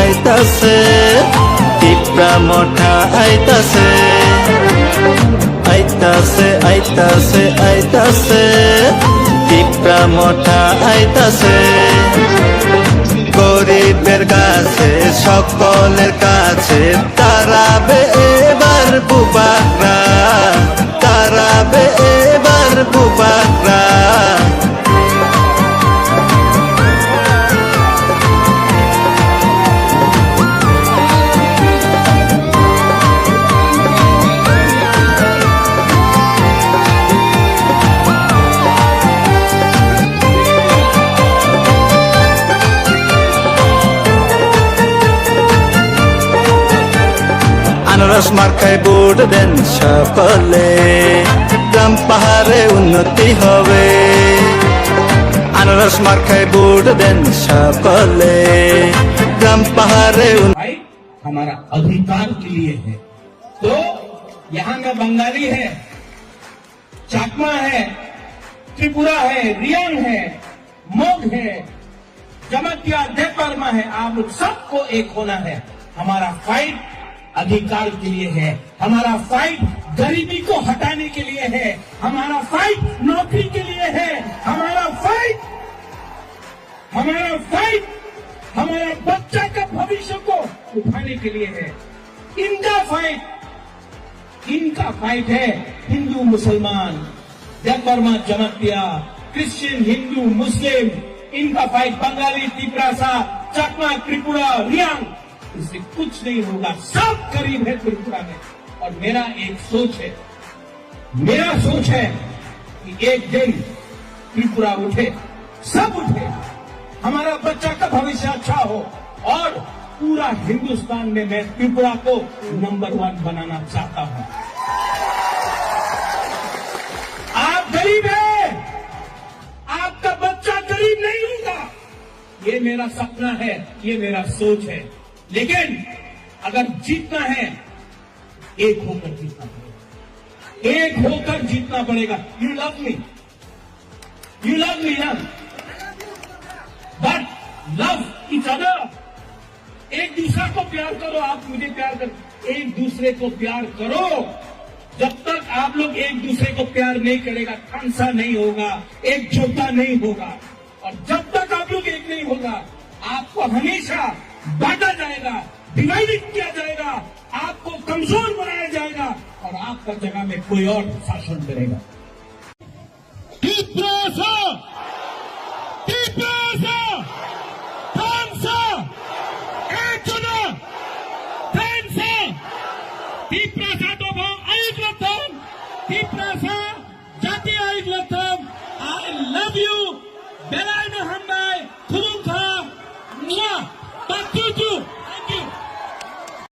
আইতাছে, টিপরা মোটা আইতাছে, আইতাছে আইতাছে আইতাছে, টিপরা মোটা আইতাছে। গরিবের কাছে সকলের কাছে তারাবে এবার বুবাকরা, তারাবে এবার বুবাকরা। আনারস মার্কায় ভোট দেন সকলে, গ্রাম পাহাড়ে উন্নতি হবে। আনারস মার্কায় ভোট দেন সকলে, গ্রাম पाहाड़े हमारा अधिकार के लिए है। तो यहाँ का बंगाली है, चाकमा है, त्रिपुरा है, रियांग है, मोग है, जमातिया देवबर्मा है, आप लोग सबको एक होना है। हमारा फाइट अधिकार के लिए है, हमारा फाइट गरीबी को हटाने के लिए है, हमारा फाइट नौकरी के लिए है, हमारा फाइट हमारा बच्चा का भविष्य को उठाने के लिए है। इनका फाइट है हिंदू मुसलमान, देवबर्मा जमातिया, क्रिश्चियन हिंदू मुस्लिम, इनका फाइट बंगाली, तिपरासा, चकमा, त्रिपुरा, रियांग, इससे कुछ नहीं होगा। सब करीब है त्रिपुरा में। और मेरा सोच है कि एक दिन त्रिपुरा उठे, सब उठे, हमारा बच्चा का भविष्य अच्छा हो, और पूरा हिंदुस्तान में मैं त्रिपुरा को नंबर 1 बनाना चाहता हूं। आप गरीब हैं, आपका बच्चा गरीब नहीं होगा, ये मेरा सपना है, ये मेरा सोच है। लेकिन अगर जीतना है, एक होकर जीतना पड़ेगा, एक होकर जीतना पड़ेगा। यू लव मी ना, बट लव ईच अदर। एक दूसरे को प्यार करो, आप मुझे प्यार करो, एक दूसरे को प्यार करो। जब तक आप लोग एक दूसरे को प्यार नहीं करेगा, खांसा नहीं होगा, एकजुटता नहीं होगा। और जब तक आप लोग एक नहीं होगा, आपको हमेशा बांटा जाएगा, डिवाइडेड किया जाएगा, आपको कमजोर बनाया जाएगा, और आपका जगह में कोई और शासन करेगा। I love you.